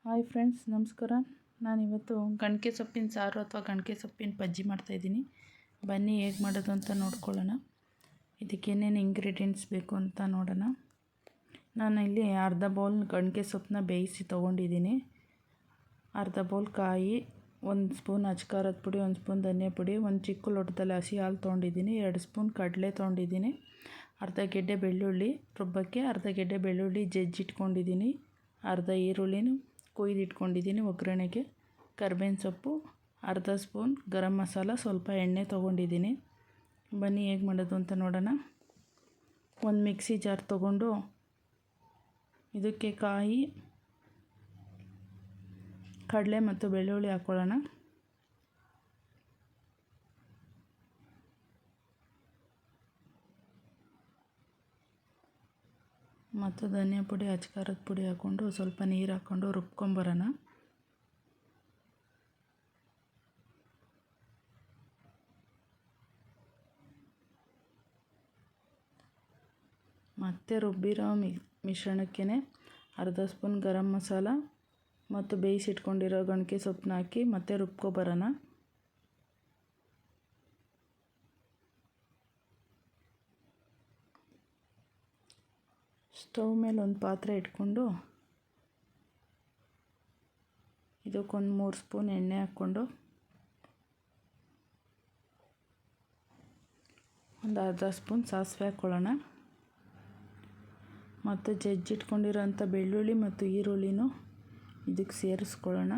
Hi friends, ನಮಸ್ಕಾರ. ನಾನಿವತ್ತು ಗಣಕೆ ಸೊಪ್ಪಿನ ಸಾರು ಅಥವಾ ಗಣಕೆ ಸೊಪ್ಪಿನ ಬಜ್ಜಿ ಮಾಡ್ತಾಯಿದ್ದೀನಿ. ಬನ್ನಿ ಹೇಗೆ ಮಾಡೋದು ಅಂತ ನೋಡ್ಕೊಳ್ಳೋಣ. ಇದಕ್ಕೆ ಏನೇನು ಇಂಗ್ರೀಡಿಯೆಂಟ್ಸ್ ಬೇಕು ಅಂತ ನೋಡೋಣ. ನಾನು ಇಲ್ಲಿ ಅರ್ಧ ಬೌಲ್ ಗಣಕೆ ಸೊಪ್ಪನ್ನ ಬೇಯಿಸಿ ತೊಗೊಂಡಿದ್ದೀನಿ. ಅರ್ಧ ಬೌಲ್ ಕಾಯಿ, 1 ಸ್ಪೂನ್ ಅಚ್ಕಾರದ ಪುಡಿ, 1 ಸ್ಪೂನ್ ಧನಿಯಾ ಪುಡಿ, 1 ಚಿಕ್ಕ ಲೋಟದಲ್ಲಿ ಹಸಿ ಹಾಲು ತೊಗೊಂಡಿದ್ದೀನಿ, 2 ಸ್ಪೂನ್ ಕಡಲೆ ತೊಗೊಂಡಿದ್ದೀನಿ, ಅರ್ಧ ಗೆಡ್ಡೆ ಬೆಳ್ಳುಳ್ಳಿ ರುಬ್ಬಕ್ಕೆ, ಅರ್ಧ ಗೆಡ್ಡೆ ಬೆಳ್ಳುಳ್ಳಿ ಜಜ್ಜಿಟ್ಕೊಂಡಿದ್ದೀನಿ, ಅರ್ಧ ಈರುಳ್ಳಿನೂ ಕೊಯ್ದಿಟ್ಕೊಂಡಿದ್ದೀನಿ ಒಗ್ಗರಣೆಗೆ, ಕರಿಬೇವಿನ ಸೊಪ್ಪು, ಅರ್ಧ ಸ್ಪೂನ್ ಗರಂ ಮಸಾಲ, ಸ್ವಲ್ಪ ಎಣ್ಣೆ ತೊಗೊಂಡಿದ್ದೀನಿ. ಬನ್ನಿ ಹೇಗೆ ಮಾಡೋದು ಅಂತ ನೋಡೋಣ. ಒಂದು ಮಿಕ್ಸಿ ಜಾರ್ ತೊಗೊಂಡು ಇದಕ್ಕೆ ಕಾಯಿ, ಕಡಲೆ ಮತ್ತು ಬೆಳ್ಳುಳ್ಳಿ ಹಾಕ್ಕೊಳ್ಳೋಣ. ಮತ್ತು ಧನಿಯಾ ಪುಡಿ, ಅಚ್ಕಾರದ ಪುಡಿ ಹಾಕ್ಕೊಂಡು ಸ್ವಲ್ಪ ನೀರು ಹಾಕ್ಕೊಂಡು ರುಬ್ಕೊಂಬರೋಣ. ಮತ್ತು ರುಬ್ಬಿರೋ ಮಿಶ್ರಣಕ್ಕೆ ಅರ್ಧ ಸ್ಪೂನ್ ಗರಂ ಮಸಾಲ ಮತ್ತು ಬೇಯಿಸಿಟ್ಕೊಂಡಿರೋ ಗಣಕೆ ಸೊಪ್ಪನ್ನ ಹಾಕಿ ಮತ್ತೆ ರುಬ್ಕೊಬರೋಣ. ಸ್ಟವ್ ಮೇಲೆ ಒಂದು ಪಾತ್ರೆ ಇಟ್ಕೊಂಡು ಇದಕ್ಕೊಂದು 3 ಸ್ಪೂನ್ ಎಣ್ಣೆ ಹಾಕ್ಕೊಂಡು ಒಂದು ಅರ್ಧ ಸ್ಪೂನ್ ಸಾಸಿವೆ ಹಾಕ್ಕೊಳ್ಳೋಣ. ಮತ್ತು ಜಜ್ಜಿಟ್ಕೊಂಡಿರೋಂಥ ಬೆಳ್ಳುಳ್ಳಿ ಮತ್ತು ಈರುಳ್ಳಿನೂ ಇದಕ್ಕೆ ಸೇರಿಸ್ಕೊಳ್ಳೋಣ.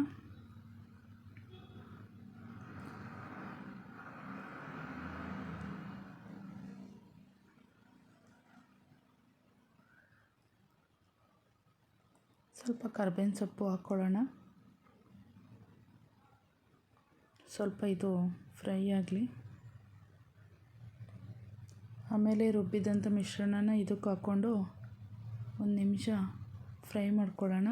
ಸ್ವಲ್ಪ ಕರಿಬೇವಿನ ಸೊಪ್ಪು ಹಾಕ್ಕೊಳ್ಳೋಣ. ಸ್ವಲ್ಪ ಇದು ಫ್ರೈ ಆಗಲಿ. ಆಮೇಲೆ ರುಬ್ಬಿದಂಥ ಮಿಶ್ರಣನ ಇದಕ್ಕೆ ಹಾಕ್ಕೊಂಡು 1 ನಿಮಿಷ ಫ್ರೈ ಮಾಡ್ಕೊಳ್ಳೋಣ.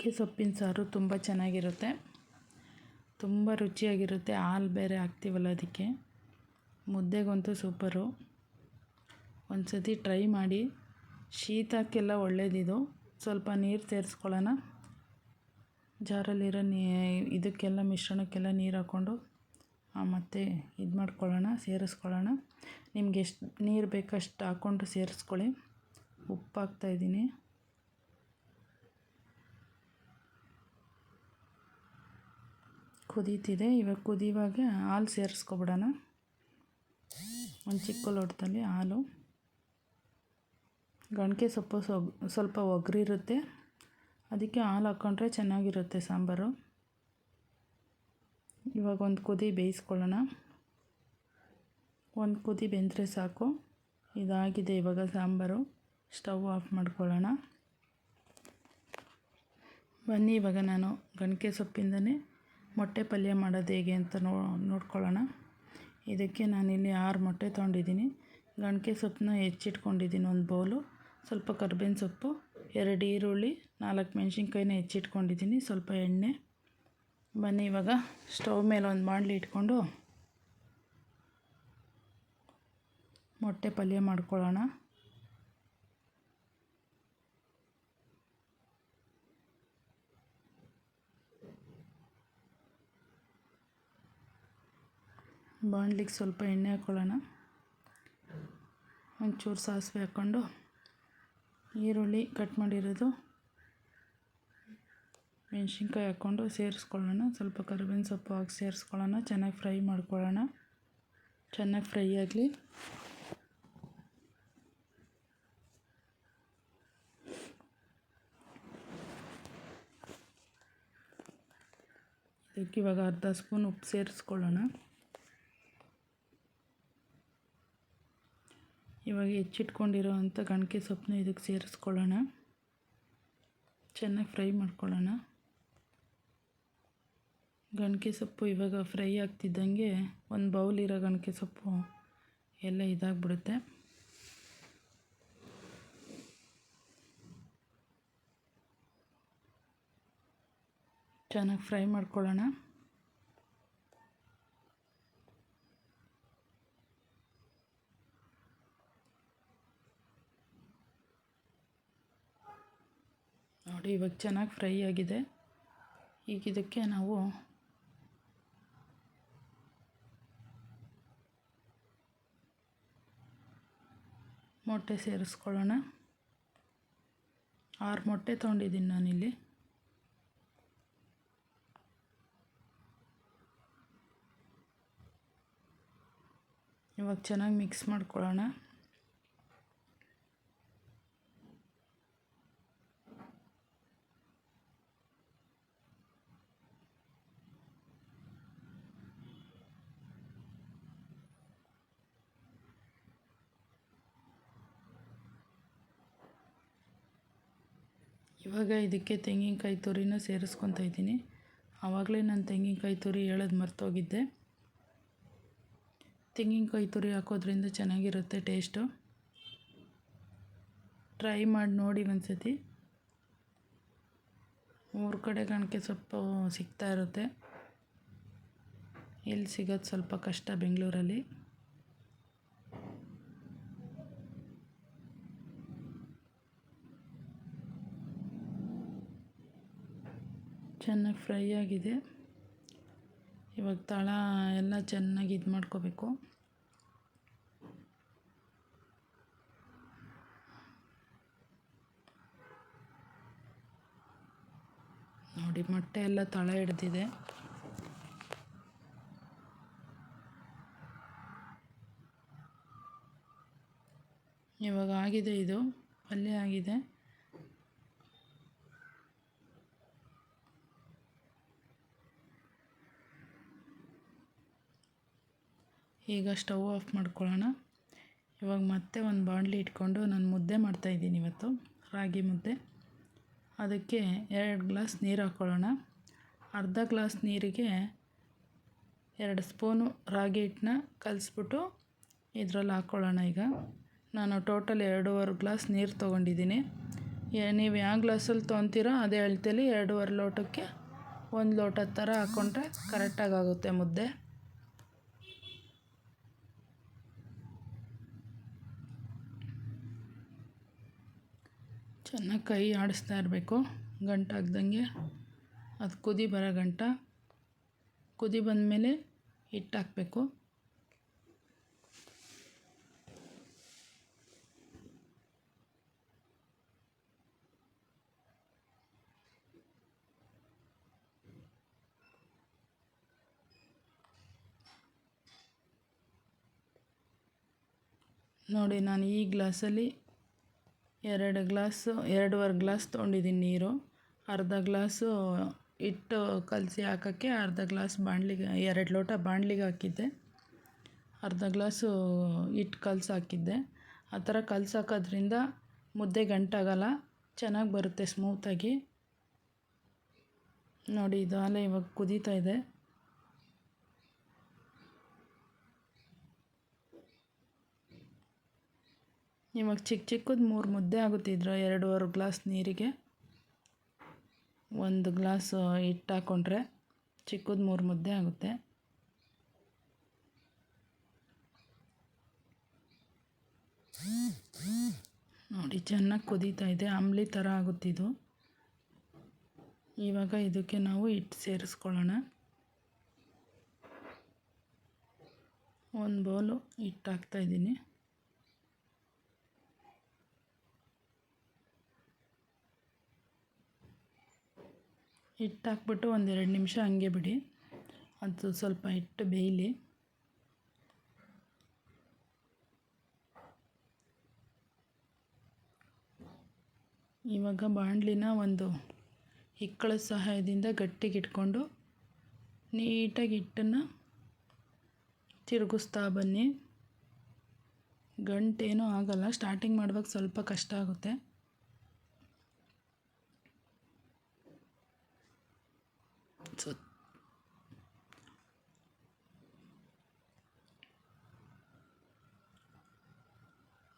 ಗಣಕೆ ಸೊಪ್ಪಿನ ಸಾರು ತುಂಬ ಚೆನ್ನಾಗಿರುತ್ತೆ, ತುಂಬ ರುಚಿಯಾಗಿರುತ್ತೆ. ಹಾಲು ಬೇರೆ ಹಾಕ್ತೀವಲ್ಲ, ಅದಕ್ಕೆ ಮುದ್ದೆಗಂತೂ ಸೂಪರು. ಒಂದು ಸತಿ ಟ್ರೈ ಮಾಡಿ. ಶೀತಕ್ಕೆಲ್ಲ ಒಳ್ಳೆಯದಿದು. ಸ್ವಲ್ಪ ನೀರು ಸೇರಿಸ್ಕೊಳ್ಳೋಣ. ಜಾರಲ್ಲಿರೋ ಇದಕ್ಕೆಲ್ಲ ಮಿಶ್ರಣಕ್ಕೆಲ್ಲ ನೀರು ಹಾಕ್ಕೊಂಡು ಮತ್ತು ಇದು ಮಾಡ್ಕೊಳ್ಳೋಣ, ಸೇರಿಸ್ಕೊಳ್ಳೋಣ. ನಿಮ್ಗೆ ಎಷ್ಟು ನೀರು ಬೇಕಷ್ಟು ಹಾಕ್ಕೊಂಡು ಸೇರಿಸ್ಕೊಳ್ಳಿ. ಉಪ್ಪು ಹಾಕ್ತಾಯಿದ್ದೀನಿ. ಕುದೀತಿದೆ. ಇವಾಗ ಕುದಿಯುವಾಗ ಹಾಲು ಸೇರಿಸ್ಕೊಬಿಡೋಣ. ಒಂದು ಚಿಕ್ಕ ಲೋಟದಲ್ಲಿ ಹಾಲು. ಗಣಕೆ ಸೊಪ್ಪು ಸ್ವಲ್ಪ ಒಗರಿರುತ್ತೆ, ಅದಕ್ಕೆ ಹಾಲು ಹಾಕ್ಕೊಂಡ್ರೆ ಚೆನ್ನಾಗಿರುತ್ತೆ ಸಾಂಬಾರು. ಇವಾಗ ಒಂದು ಕುದಿ ಬೇಯಿಸ್ಕೊಳ್ಳೋಣ. ಒಂದು ಕುದಿ ಬೆಂದರೆ ಸಾಕು. ಇದಾಗಿದೆ ಇವಾಗ ಸಾಂಬಾರು. ಸ್ಟವ್ ಆಫ್ ಮಾಡ್ಕೊಳ್ಳೋಣ. ಬನ್ನಿ ಇವಾಗ ನಾನು ಗಣಕೆ ಸೊಪ್ಪಿಂದನೇ ಮೊಟ್ಟೆ ಪಲ್ಯ ಮಾಡೋದು ಹೇಗೆ ಅಂತ ನೋಡ್ಕೊಳ್ಳೋಣ. ಇದಕ್ಕೆ ನಾನಿಲ್ಲಿ 6 ಮೊಟ್ಟೆ ತೊಗೊಂಡಿದ್ದೀನಿ. ಗಣಕೆ ಸೊಪ್ಪನ್ನ ಹೆಚ್ಚಿಟ್ಕೊಂಡಿದ್ದೀನಿ 1 ಬೌಲು. ಸ್ವಲ್ಪ ಕರಿಬೇವಿನ ಸೊಪ್ಪು, 2 ಈರುಳ್ಳಿ, 4 ಮೆಣಸಿನ್ಕಾಯಿನ ಹೆಚ್ಚಿಟ್ಕೊಂಡಿದ್ದೀನಿ, ಸ್ವಲ್ಪ ಎಣ್ಣೆ. ಬನ್ನಿ ಇವಾಗ ಸ್ಟವ್ ಮೇಲೆ ಒಂದು ಬಾಣಲಿ ಇಟ್ಕೊಂಡು ಮೊಟ್ಟೆ ಪಲ್ಯ ಮಾಡ್ಕೊಳ್ಳೋಣ. ಬಾಣಲಿಗೆ ಸ್ವಲ್ಪ ಎಣ್ಣೆ ಹಾಕ್ಕೊಳ್ಳೋಣ. ಒಂಚೂರು ಸಾಸಿವೆ ಹಾಕ್ಕೊಂಡು ಈರುಳ್ಳಿ ಕಟ್ ಮಾಡಿರೋದು, ಮೆಣಸಿನ್ಕಾಯಿ ಹಾಕ್ಕೊಂಡು ಸೇರಿಸ್ಕೊಳ್ಳೋಣ. ಸ್ವಲ್ಪ ಕರಿಬೇವಿನ ಸೊಪ್ಪು ಹಾಕಿ ಸೇರಿಸ್ಕೊಳ್ಳೋಣ. ಚೆನ್ನಾಗಿ ಫ್ರೈ ಮಾಡ್ಕೊಳ್ಳೋಣ. ಚೆನ್ನಾಗಿ ಫ್ರೈ ಆಗಲಿ. ಇದಕ್ಕೆ ಇವಾಗ ಅರ್ಧ ಸ್ಪೂನ್ ಉಪ್ಪು ಸೇರಿಸ್ಕೊಳ್ಳೋಣ. ಇವಾಗ ಹೆಚ್ಚಿಟ್ಕೊಂಡಿರೋ ಅಂಥ ಗಣಕೆ ಸೊಪ್ಪನ್ನ ಇದಕ್ಕೆ ಸೇರಿಸ್ಕೊಳ್ಳೋಣ. ಚೆನ್ನಾಗಿ ಫ್ರೈ ಮಾಡ್ಕೊಳ್ಳೋಣ. ಗಣಕೆ ಸೊಪ್ಪು ಇವಾಗ ಫ್ರೈ ಆಗ್ತಿದ್ದಂಗೆ ಒಂದು ಬೌಲಿರೋ ಗಣಕೆ ಸೊಪ್ಪು ಎಲ್ಲ ಇದಾಗ್ಬಿಡುತ್ತೆ. ಚೆನ್ನಾಗಿ ಫ್ರೈ ಮಾಡ್ಕೊಳ್ಳೋಣ. ನೋಡಿ ಇವಾಗ ಚೆನ್ನಾಗಿ ಫ್ರೈ ಆಗಿದೆ. ಈಗ ಇದಕ್ಕೆ ನಾವು ಮೊಟ್ಟೆ ಸೇರಿಸ್ಕೊಳ್ಳೋಣ. 6 ಮೊಟ್ಟೆ ತೊಗೊಂಡಿದ್ದೀನಿ ನಾನಿಲ್ಲಿ. ಇವಾಗ ಚೆನ್ನಾಗಿ ಮಿಕ್ಸ್ ಮಾಡ್ಕೊಳ್ಳೋಣ. ಇವಾಗ ಇದಕ್ಕೆ ತೆಂಗಿನಕಾಯಿ ತುರಿನ ಸೇರಿಸ್ಕೊತಾ ಇದ್ದೀನಿ. ಆವಾಗಲೇ ನಾನು ತೆಂಗಿನಕಾಯಿ ತುರಿ ಹೇಳೋದು ಮರ್ತೋಗಿದ್ದೆ. ತೆಂಗಿನಕಾಯಿ ತುರಿ ಹಾಕೋದ್ರಿಂದ ಚೆನ್ನಾಗಿರುತ್ತೆ ಟೇಸ್ಟು. ಟ್ರೈ ಮಾಡಿ ನೋಡಿ ಒಂದ್ಸತಿ. ಊರ ಕಡೆ ಗಣಕೆ ಸೊಪ್ಪು ಸಿಗ್ತಾ ಇರುತ್ತೆ, ಇಲ್ಲಿ ಸಿಗೋದು ಸ್ವಲ್ಪ ಕಷ್ಟ ಬೆಂಗಳೂರಲ್ಲಿ. ಚೆನ್ನಾಗಿ ಫ್ರೈ ಆಗಿದೆ. ಇವಾಗ ತಳ ಎಲ್ಲ ಚೆನ್ನಾಗಿ ಇದು ಮಾಡ್ಕೋಬೇಕು. ನೋಡಿ ಮೊಟ್ಟೆ ಎಲ್ಲ ತಳ ಹಿಡ್ದಿದೆ. ಇವಾಗ ಆಗಿದೆ, ಇದು ಪಲ್ಯ ಆಗಿದೆ. ಈಗ ಸ್ಟವ್ ಆಫ್ ಮಾಡ್ಕೊಳ್ಳೋಣ. ಇವಾಗ ಮತ್ತೆ ಒಂದು ಬಾಣಲಿ ಇಟ್ಕೊಂಡು ನಾನು ಮುದ್ದೆ ಮಾಡ್ತಾಯಿದ್ದೀನಿ ಇವತ್ತು, ರಾಗಿ ಮುದ್ದೆ. ಅದಕ್ಕೆ 2 ಗ್ಲಾಸ್ ನೀರು ಹಾಕ್ಕೊಳ್ಳೋಣ. ಅರ್ಧ ಗ್ಲಾಸ್ ನೀರಿಗೆ 2 ಸ್ಪೂನು ರಾಗಿ ಹಿಟ್ಟನ್ನ ಕಲಿಸ್ಬಿಟ್ಟು ಇದರಲ್ಲಿ ಹಾಕ್ಕೊಳ್ಳೋಣ. ಈಗ ನಾನು ಟೋಟಲ್ 2.5 ಗ್ಲಾಸ್ ನೀರು ತೊಗೊಂಡಿದ್ದೀನಿ. ನೀವು ಯಾವ ಗ್ಲಾಸಲ್ಲಿ ತೊಗೊತೀರೋ ಅದೇ ಅಳತೆಯಲ್ಲಿ 2.5 ಲೋಟಕ್ಕೆ 1 ಲೋಟದ ಥರ ಹಾಕ್ಕೊಂಡ್ರೆ ಕರೆಕ್ಟಾಗಿ ಆಗುತ್ತೆ ಮುದ್ದೆ. ಚೆನ್ನಾಗಿ ಕೈ ಆಡಿಸ್ತಾ ಇರಬೇಕು, ಗಂಟಾಗ್ದಂಗೆ. ಅದು ಕುದಿ ಬರೋ ಗಂಟ. ಕುದಿ ಬಂದಮೇಲೆ ಹಿಟ್ಟು ಹಾಕಬೇಕು. ನೋಡಿ ನಾನು ಈ ಗ್ಲಾಸಲ್ಲಿ 2.5 ಗ್ಲಾಸ್ ತೊಗೊಂಡಿದ್ದೀನಿ ನೀರು. ಅರ್ಧ ಗ್ಲಾಸು ಹಿಟ್ಟು ಕಲಸಿ ಹಾಕೋಕ್ಕೆ ಅರ್ಧ ಗ್ಲಾಸ್ ಬಾಣಲಿಗೆ 2 ಲೋಟ ಬಾಣಲಿಗೆ ಹಾಕಿದ್ದೆ. ಅರ್ಧ ಗ್ಲಾಸು ಹಿಟ್ಟು ಕಲಸಿ ಹಾಕಿದ್ದೆ. ಆ ಥರ ಕಲಸಿ ಹಾಕೋದ್ರಿಂದ ಮುದ್ದೆ ಗಂಟಾಗಲ್ಲ, ಚೆನ್ನಾಗಿ ಬರುತ್ತೆ ಸ್ಮೂತಾಗಿ. ನೋಡಿ ಇದು ಅಲ್ಲೇ ಇವಾಗ ಕುದೀತಾ ಇದೆ. ಇವಾಗ ಚಿಕ್ಕದು 3 ಮುದ್ದೆ ಆಗುತ್ತಿದ್ರು 2.5 ಗ್ಲಾಸ್ ನೀರಿಗೆ. 1 ಗ್ಲಾಸ್ ಹಿಟ್ಟು ಹಾಕ್ಕೊಂಡ್ರೆ ಚಿಕ್ಕದು 3 ಮುದ್ದೆ ಆಗುತ್ತೆ. ನೋಡಿ ಚೆನ್ನಾಗಿ ಕುದೀತಾ ಇದೆ, ಅಂಬ್ಲಿ ಥರ ಆಗುತ್ತಿದ್ದು. ಇವಾಗ ಇದಕ್ಕೆ ನಾವು ಹಿಟ್ಟು ಸೇರಿಸ್ಕೊಳ್ಳೋಣ. 1 ಬೌಲು ಹಿಟ್ಟು ಹಾಕ್ತಾಯಿದ್ದೀನಿ. ಹಿಟ್ಟು ಹಾಕ್ಬಿಟ್ಟು 1-2 ನಿಮಿಷ ಹಂಗೆ ಬಿಡಿ, ಅದು ಸ್ವಲ್ಪ ಹಿಟ್ಟು ಬೇಯಲಿ. ಇವಾಗ ಬಾಣಲಿನ ಒಂದು ಇಕ್ಕಳದ ಸಹಾಯದಿಂದ ಗಟ್ಟಿಗೆ ಇಟ್ಕೊಂಡು ನೀಟಾಗಿ ಹಿಟ್ಟನ್ನು ತಿರುಗಿಸ್ತಾ ಬನ್ನಿ. ಗಂಟೇನೂ ಆಗಲ್ಲ. ಸ್ಟಾರ್ಟಿಂಗ್ ಮಾಡುವಾಗ ಸ್ವಲ್ಪ ಕಷ್ಟ ಆಗುತ್ತೆ.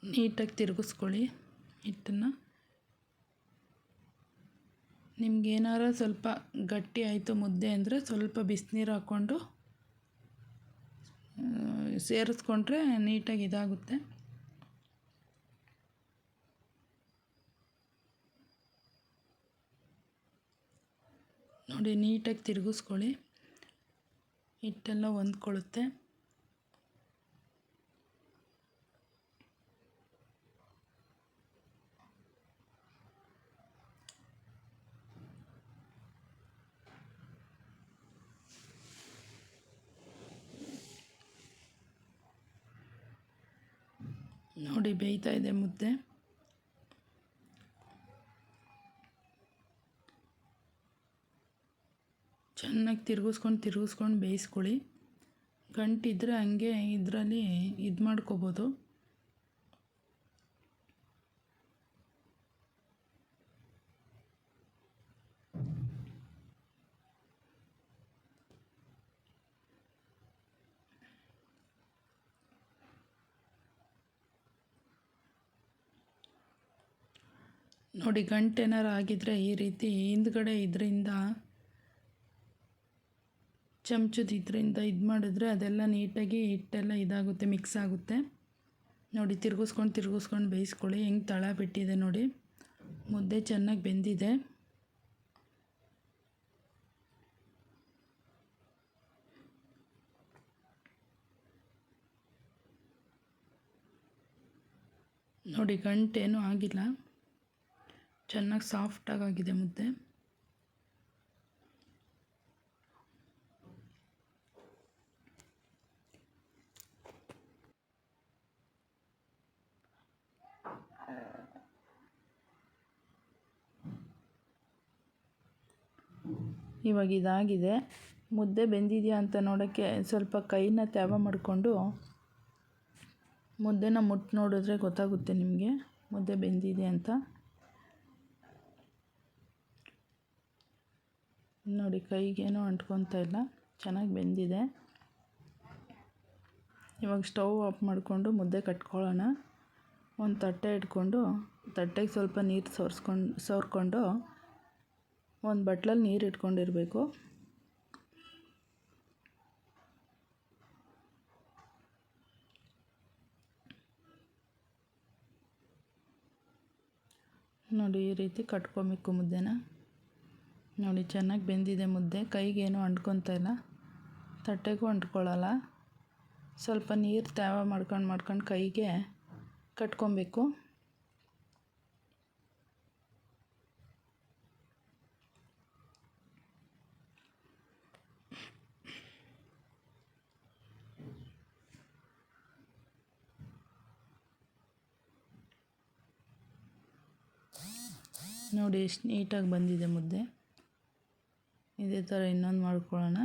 ನೀಟಾಗಿ ತಿರುಗಿಸ್ಕೊಳ್ಳಿ ಹಿಟ್ಟನ್ನು. ನಿಮ್ಗೇನಾರ ಸ್ವಲ್ಪ ಗಟ್ಟಿ ಆಯಿತು ಮುದ್ದೆ ಅಂದರೆ ಸ್ವಲ್ಪ ಬಿಸಿನೀರು ಹಾಕ್ಕೊಂಡು ಸೇರಿಸ್ಕೊಂಡ್ರೆ ನೀಟಾಗಿ ಇದಾಗುತ್ತೆ. ನೋಡಿ ನೀಟಾಗಿ ತಿರುಗಿಸ್ಕೊಳ್ಳಿ, ಹಿಟ್ಟೆಲ್ಲ ಹೊಂದ್ಕೊಳ್ಳುತ್ತೆ. ನೋಡಿ ಬೇಯ್ತಾ ಇದೆ ಮುದ್ದೆ. ಚೆನ್ನಾಗಿ ತಿರುಗಿಸ್ಕೊಂಡು ಬೇಯಿಸ್ಕೊಳ್ಳಿ. ಗಂಟಿದ್ರೆ ಹಂಗೆ ಇದರಲ್ಲಿ ಇದು ಮಾಡ್ಕೋಬೋದು. ನೋಡಿ ಗಂಟೇನಾರು ಆಗಿದ್ರೆ ಈ ರೀತಿ ಹಿಂದ್ಗಡೆ ಇದರಿಂದ ಇದರಿಂದ ಇದು ಮಾಡಿದ್ರೆ ಅದೆಲ್ಲ ನೀಟಾಗಿ ಹಿಟ್ಟೆಲ್ಲ ಇದಾಗುತ್ತೆ, ಮಿಕ್ಸ್ ಆಗುತ್ತೆ. ನೋಡಿ ತಿರುಗಿಸ್ಕೊಂಡು ಬೇಯಿಸ್ಕೊಳ್ಳಿ. ಹೆಂಗೆ ತಳ ಬಿಟ್ಟಿದೆ ನೋಡಿ, ಮುದ್ದೆ ಚೆನ್ನಾಗಿ ಬೆಂದಿದೆ. ನೋಡಿ ಗಂಟೇನೂ ಆಗಿಲ್ಲ, ಚೆನ್ನಾಗಿ ಸಾಫ್ಟಾಗಿದೆ ಮುದ್ದೆ. ಇವಾಗ ಇದಾಗಿದೆ. ಮುದ್ದೆ ಬೆಂದಿದೆಯಾ ಅಂತ ನೋಡೋಕ್ಕೆ ಸ್ವಲ್ಪ ಕೈನ ತ್ಯಾವ ಮಾಡಿಕೊಂಡು ಮುದ್ದೆನ ಮುಟ್ಟು ನೋಡಿದ್ರೆ ಗೊತ್ತಾಗುತ್ತೆ ನಿಮಗೆ ಮುದ್ದೆ ಬೆಂದಿದೆ ಅಂತ. ನೋಡಿ ಕೈಗೇನೂ ಅಂಟ್ಕೊತಾ ಇಲ್ಲ, ಚೆನ್ನಾಗಿ ಬೆಂದಿದೆ. ಇವಾಗ ಸ್ಟವ್ ಆಫ್ ಮಾಡಿಕೊಂಡು ಮುದ್ದೆ ಕಟ್ಕೊಳ್ಳೋಣ. ಒಂದು ತಟ್ಟೆ ಇಟ್ಕೊಂಡು ತಟ್ಟೆಗೆ ಸ್ವಲ್ಪ ನೀರು ಸೋರ್ಕೊಂಡು ಒಂದು ಬಟ್ಲಲ್ಲಿ ನೀರು ಇಟ್ಕೊಂಡಿರಬೇಕು. ನೋಡಿ ಈ ರೀತಿ ಕಟ್ಕೊಬೇಕು ಮುದ್ದೆನ. ನೋಡಿ ಚೆನ್ನಾಗಿ ಬೆಂದಿದೆ ಮುದ್ದೆ, ಕೈಗೇನು ಅಂಟ್ಕೊತಾ ಇಲ್ಲ, ತಟ್ಟೆಗೂ ಅಂಟ್ಕೊಳ್ಳಲ್ಲ. ಸ್ವಲ್ಪ ನೀರು ತ್ಯಾವ ಮಾಡ್ಕೊಂಡು ಕೈಗೆ ಕಟ್ಕೊಬೇಕು. ನೋಡಿ ಎಷ್ಟು ನೀಟಾಗಿ ಬಂದಿದೆ ಮುದ್ದೆ. ಇದೇ ಥರ ಇನ್ನೊಂದು ಮಾಡ್ಕೊಳ್ಳೋಣ.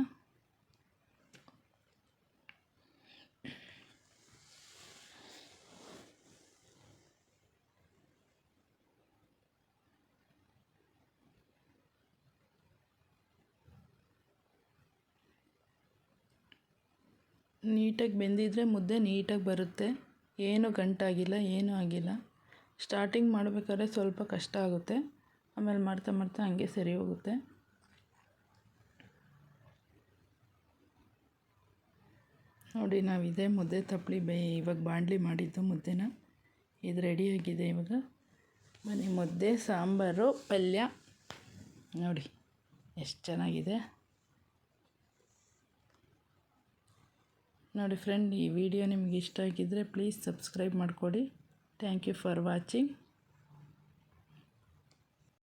ನೀಟಾಗಿ ಬೆಂದಿದ್ರೆ ಮುದ್ದೆ ನೀಟಾಗಿ ಬರುತ್ತೆ, ಏನೂ ಗಂಟಾಗಿಲ್ಲ, ಏನೂ ಆಗಿಲ್ಲ. ಸ್ಟಾರ್ಟಿಂಗ್ ಮಾಡಬೇಕಾದ್ರೆ ಸ್ವಲ್ಪ ಕಷ್ಟ ಆಗುತ್ತೆ, ಆಮೇಲೆ ಮಾಡ್ತಾ ಹಂಗೆ ಸರಿ ಹೋಗುತ್ತೆ. ನೋಡಿ ನಾವು ಇದೇ ಮುದ್ದೆ ತಪ್ಪಲಿ ಇವಾಗ ಬಾಣಲಿ ಮಾಡಿದ್ದು ಮುದ್ದೆನ. ಇದು ರೆಡಿಯಾಗಿದೆ. ಇವಾಗ ಬನ್ನಿ ಮುದ್ದೆ, ಸಾಂಬಾರು, ಪಲ್ಯ ನೋಡಿ ಎಷ್ಟು ಚೆನ್ನಾಗಿದೆ. ನೋಡಿ ಫ್ರೆಂಡ್, ಈ ವಿಡಿಯೋ ನಿಮಗೆ ಇಷ್ಟ ಆಗಿದ್ದರೆ ಪ್ಲೀಸ್ ಸಬ್ಸ್ಕ್ರೈಬ್ ಮಾಡಿಕೊಡಿ. Thank you for watching.